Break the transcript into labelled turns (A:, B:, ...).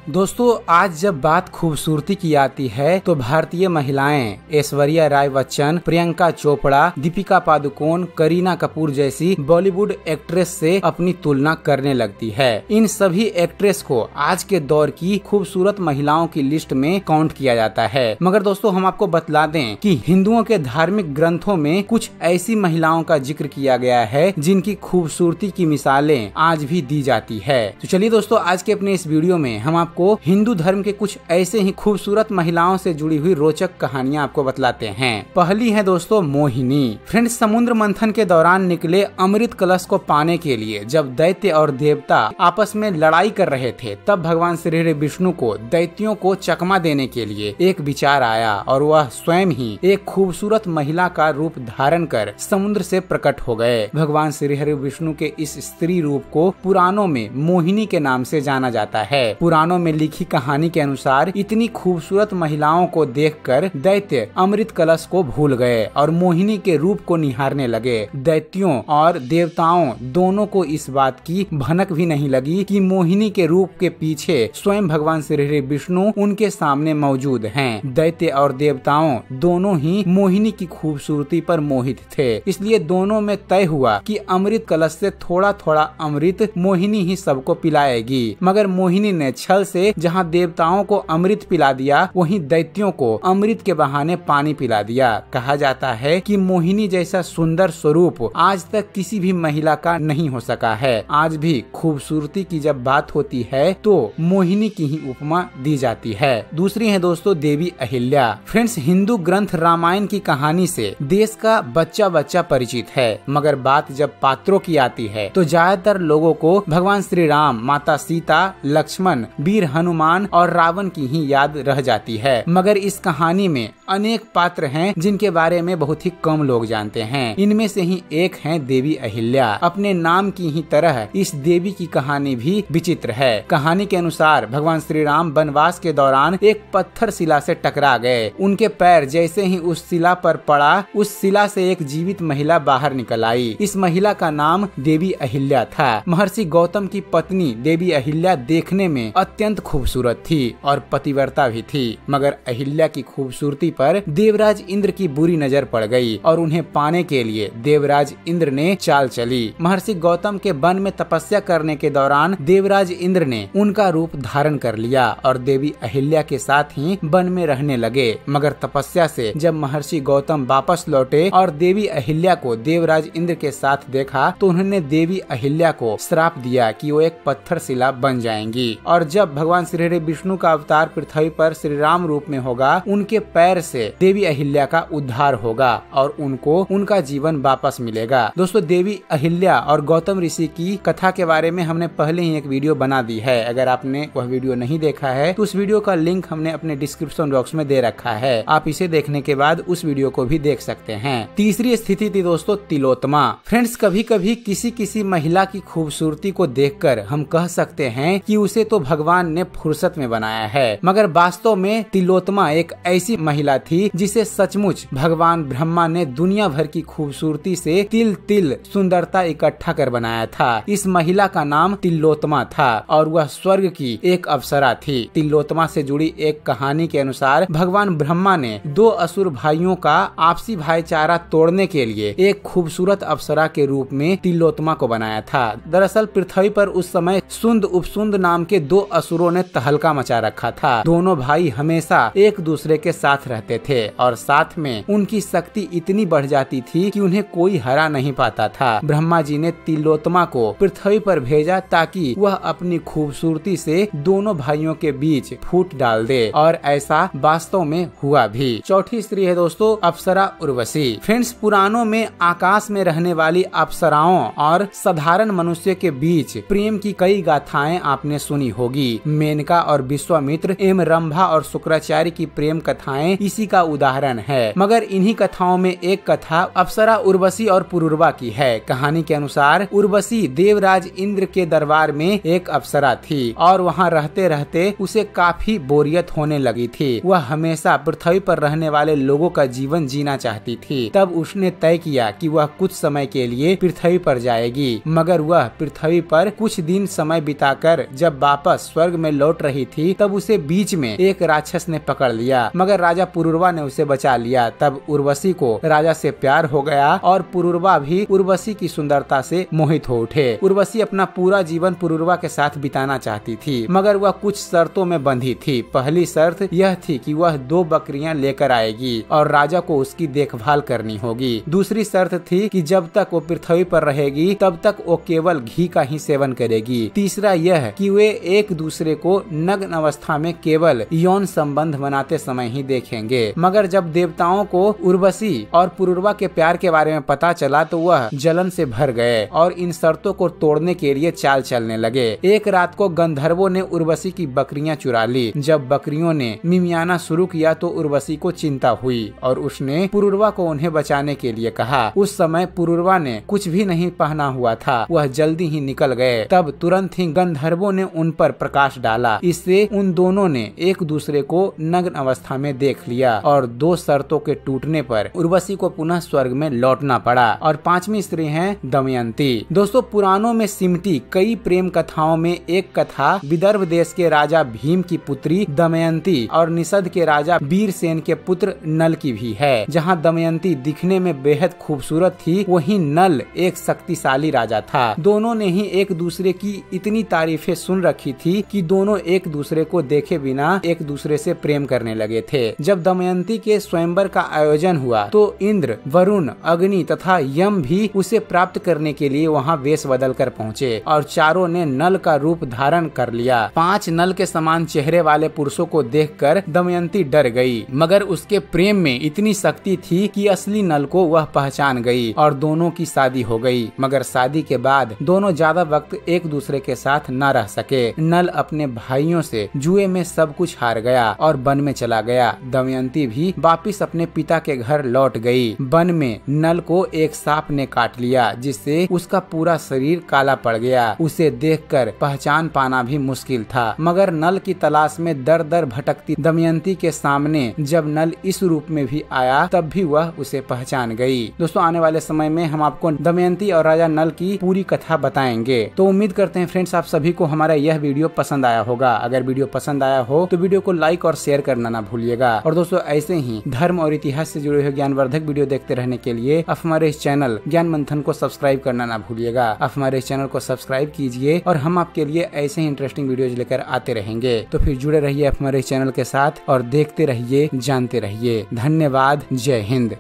A: दोस्तों, आज जब बात खूबसूरती की आती है तो भारतीय महिलाएं ऐश्वर्या राय बच्चन, प्रियंका चोपड़ा, दीपिका पादुकोण, करीना कपूर जैसी बॉलीवुड एक्ट्रेस से अपनी तुलना करने लगती है। इन सभी एक्ट्रेस को आज के दौर की खूबसूरत महिलाओं की लिस्ट में काउंट किया जाता है। मगर दोस्तों, हम आपको बतला दें कि हिंदुओं के धार्मिक ग्रंथों में कुछ ऐसी महिलाओं का जिक्र किया गया है जिनकी खूबसूरती की मिसालें आज भी दी जाती है। तो चलिए दोस्तों, आज के अपने इस वीडियो में हम आपको हिंदू धर्म के कुछ ऐसे ही खूबसूरत महिलाओं से जुड़ी हुई रोचक कहानियां आपको बतलाते हैं। पहली है दोस्तों मोहिनी। फ्रेंड्स, समुद्र मंथन के दौरान निकले अमृत कलश को पाने के लिए जब दैत्य और देवता आपस में लड़ाई कर रहे थे, तब भगवान श्री विष्णु को दैत्यों को चकमा देने के लिए एक विचार आया और वह स्वयं ही एक खूबसूरत महिला का रूप धारण कर समुद्र से प्रकट हो गए। भगवान श्री हरि विष्णु के इस स्त्री रूप को पुराणों में मोहिनी के नाम से जाना जाता है। पुराणों में लिखी कहानी के अनुसार इतनी खूबसूरत महिलाओं को देखकर दैत्य अमृत कलश को भूल गए और मोहिनी के रूप को निहारने लगे। दैत्यों और देवताओं दोनों को इस बात की भनक भी नहीं लगी कि मोहिनी के रूप के पीछे स्वयं भगवान श्री विष्णु उनके सामने मौजूद हैं। दैत्य और देवताओं दोनों ही मोहिनी की खूबसूरती पर मोहित थे, इसलिए दोनों में तय हुआ कि अमृत कलश से थोड़ा थोड़ा अमृत मोहिनी ही सबको पिलाएगी। मगर मोहिनी ने छल से जहां देवताओं को अमृत पिला दिया, वहीं दैत्यों को अमृत के बहाने पानी पिला दिया। कहा जाता है कि मोहिनी जैसा सुंदर स्वरूप आज तक किसी भी महिला का नहीं हो सका है। आज भी खूबसूरती की जब बात होती है तो मोहिनी की ही उपमा दी जाती है। दूसरी है दोस्तों देवी अहिल्या। फ्रेंड्स, हिंदू ग्रंथ रामायण की कहानी से देश का बच्चा बच्चा परिचित है, मगर बात जब पात्रों की आती है तो ज्यादातर लोगों को भगवान श्री राम, माता सीता, लक्ष्मण, वीर हनुमान और रावण की ही याद रह जाती है। मगर इस कहानी में अनेक पात्र हैं जिनके बारे में बहुत ही कम लोग जानते हैं। इनमें से ही एक है देवी अहिल्या। अपने नाम की ही तरह इस देवी की कहानी भी विचित्र है। कहानी के अनुसार भगवान श्री राम वनवास के दौरान एक पत्थर शिला से टकरा गए। उनके पैर जैसे ही उस शिला पर पड़ा, उस शिला से एक जीवित महिला बाहर निकल आई। इस महिला का नाम देवी अहिल्या था। महर्षि गौतम की पत्नी देवी अहिल्या देखने में अत्यंत खूबसूरत थी और पतिव्रता भी थी, मगर अहिल्या की खूबसूरती पर देवराज इंद्र की बुरी नजर पड़ गई और उन्हें पाने के लिए देवराज इंद्र ने चाल चली। महर्षि गौतम के वन में तपस्या करने के दौरान देवराज इंद्र ने उनका रूप धारण कर लिया और देवी अहिल्या के साथ ही वन में रहने लगे। मगर तपस्या से जब महर्षि गौतम वापस लौटे और देवी अहिल्या को देवराज इंद्र के साथ देखा तो उन्होंने देवी अहिल्या को श्राप दिया कि वो एक पत्थर शिला बन जाएंगी और जब भगवान श्री विष्णु का अवतार पृथ्वी पर श्री राम रूप में होगा, उनके पैर से देवी अहिल्या का उद्धार होगा और उनको उनका जीवन वापस मिलेगा। दोस्तों, देवी अहिल्या और गौतम ऋषि की कथा के बारे में हमने पहले ही एक वीडियो बना दी है। अगर आपने वह वीडियो नहीं देखा है तो उस वीडियो का लिंक हमने अपने डिस्क्रिप्शन बॉक्स में दे रखा है। आप इसे देखने के बाद उस वीडियो को भी देख सकते हैं। तीसरी स्थिति थी दोस्तों तिलोत्तमा। फ्रेंड्स, कभी कभी किसी किसी महिला की खूबसूरती को देखकर हम कह सकते हैं कि उसे तो भगवान ने फुर्सत में बनाया है, मगर वास्तव में तिलोत्तमा एक ऐसी महिला थी जिसे सचमुच भगवान ब्रह्मा ने दुनिया भर की खूबसूरती से तिल तिल सुंदरता इकट्ठा कर बनाया था। इस महिला का नाम तिलोत्तमा था और वह स्वर्ग की एक अप्सरा थी। तिलोत्तमा से जुड़ी एक कहानी के अनुसार भगवान ब्रह्मा ने दो असुर भाइयों का आपसी भाईचारा तोड़ने के लिए एक खूबसूरत अप्सरा के रूप में तिलोत्तमा को बनाया था। दरअसल पृथ्वी पर उस समय सुंद उपसुंद नाम के दो असुरों ने तहलका मचा रखा था। दोनों भाई हमेशा एक दूसरे के साथ रहते थे और साथ में उनकी शक्ति इतनी बढ़ जाती थी कि उन्हें कोई हरा नहीं पाता था। ब्रह्मा जी ने तिलोत्तमा को पृथ्वी पर भेजा ताकि वह अपनी खूबसूरती से दोनों भाइयों के बीच फूट डाल दे और ऐसा वास्तव में हुआ भी। चौथी स्त्री है दोस्तों अप्सरा उर्वशी। फ्रेंड्स, पुराणों में आकाश में रहने वाली अप्सराओं और साधारण मनुष्य के बीच प्रेम की कई गाथाएं आपने सुनी होगी। मेनका और विश्वामित्र एवं रंभा और शुक्राचार्य की प्रेम कथाएं इसी का उदाहरण है। मगर इन्हीं कथाओं में एक कथा अप्सरा उर्वशी और पुरुरवा की है। कहानी के अनुसार उर्वशी देवराज इंद्र के दरबार में एक अप्सरा थी और वहां रहते रहते उसे काफी बोरियत होने लगी थी। वह हमेशा पृथ्वी पर रहने वाले लोगों का जीवन जीना चाहती थी। तब उसने तय किया कि वह कुछ समय के लिए पृथ्वी पर जाएगी, मगर वह पृथ्वी पर कुछ दिन समय बिताकर जब वापस स्वर्ग स्वर्ग में लौट रही थी तब उसे बीच में एक राक्षस ने पकड़ लिया, मगर राजा पुरुरवा ने उसे बचा लिया। तब उर्वशी को राजा से प्यार हो गया और पुरुरवा भी उर्वशी की सुंदरता से मोहित हो उठे। उर्वशी अपना पूरा जीवन पुरुरवा के साथ बिताना चाहती थी, मगर वह कुछ शर्तों में बंधी थी। पहली शर्त यह थी कि वह 2 बकरियां लेकर आएगी और राजा को उसकी देखभाल करनी होगी। दूसरी शर्त थी कि जब तक वो पृथ्वी पर रहेगी तब तक वो केवल घी का ही सेवन करेगी। तीसरा यह कि वे एक दूसरे को नग्न अवस्था में केवल यौन संबंध बनाते समय ही देखेंगे। मगर जब देवताओं को उर्वशी और पुरुरवा के प्यार के बारे में पता चला तो वह जलन से भर गए और इन शर्तों को तोड़ने के लिए चाल चलने लगे। एक रात को गंधर्वों ने उर्वशी की बकरियां चुरा ली। जब बकरियों ने मिमियाना शुरू किया तो उर्वशी को चिंता हुई और उसने पुरुरवा को उन्हें बचाने के लिए कहा। उस समय पुरुरवा ने कुछ भी नहीं पहना हुआ था, वह जल्दी ही निकल गए। तब तुरंत ही गंधर्वों ने उन पर प्रकाश डाला। इससे उन दोनों ने एक दूसरे को नग्न अवस्था में देख लिया और 2 शर्तों के टूटने पर उर्वशी को पुनः स्वर्ग में लौटना पड़ा। और 5वीं स्त्री है दमयंती। दोस्तों, पुराणों में सिमटी कई प्रेम कथाओं में एक कथा विदर्भ देश के राजा भीम की पुत्री दमयंती और निषद के राजा वीरसेन के पुत्र नल की भी है। जहाँ दमयंती दिखने में बेहद खूबसूरत थी, वहीं नल एक शक्तिशाली राजा था। दोनों ने ही एक दूसरे की इतनी तारीफें सुन रखी थी कि दोनों एक दूसरे को देखे बिना एक दूसरे से प्रेम करने लगे थे। जब दमयंती के स्वयंवर का आयोजन हुआ तो इंद्र, वरुण, अग्नि तथा यम भी उसे प्राप्त करने के लिए वहाँ वेश बदल कर पहुँचे और चारों ने नल का रूप धारण कर लिया। 5 नल के समान चेहरे वाले पुरुषों को देखकर दमयंती डर गई, मगर उसके प्रेम में इतनी शक्ति थी कि असली नल को वह पहचान गई और दोनों की शादी हो गई। मगर शादी के बाद दोनों ज्यादा वक्त एक दूसरे के साथ न रह सके। नल अपने भाइयों से जुए में सब कुछ हार गया और वन में चला गया। दमयंती भी वापिस अपने पिता के घर लौट गई। वन में नल को एक सांप ने काट लिया, जिससे उसका पूरा शरीर काला पड़ गया। उसे देखकर पहचान पाना भी मुश्किल था, मगर नल की तलाश में दर दर भटकती दमयंती के सामने जब नल इस रूप में भी आया तब भी वह उसे पहचान गई। दोस्तों, आने वाले समय में हम आपको दमयंती और राजा नल की पूरी कथा बताएंगे। तो उम्मीद करते हैं फ्रेंड्स आप सभी को हमारा यह वीडियो पसंद आया होगा। अगर वीडियो पसंद आया हो तो वीडियो को लाइक और शेयर करना ना भूलिएगा। और दोस्तों, ऐसे ही धर्म और इतिहास से जुड़े हुए ज्ञानवर्धक वीडियो देखते रहने के लिए आप हमारे इस चैनल ज्ञान मंथन को सब्सक्राइब करना ना भूलिएगा। आप हमारे इस चैनल को सब्सक्राइब कीजिए और हम आपके लिए ऐसे ही इंटरेस्टिंग वीडियोज लेकर आते रहेंगे। तो फिर जुड़े रहिए आप हमारे इस चैनल के साथ और देखते रहिए, जानते रहिए। धन्यवाद। जय हिंद।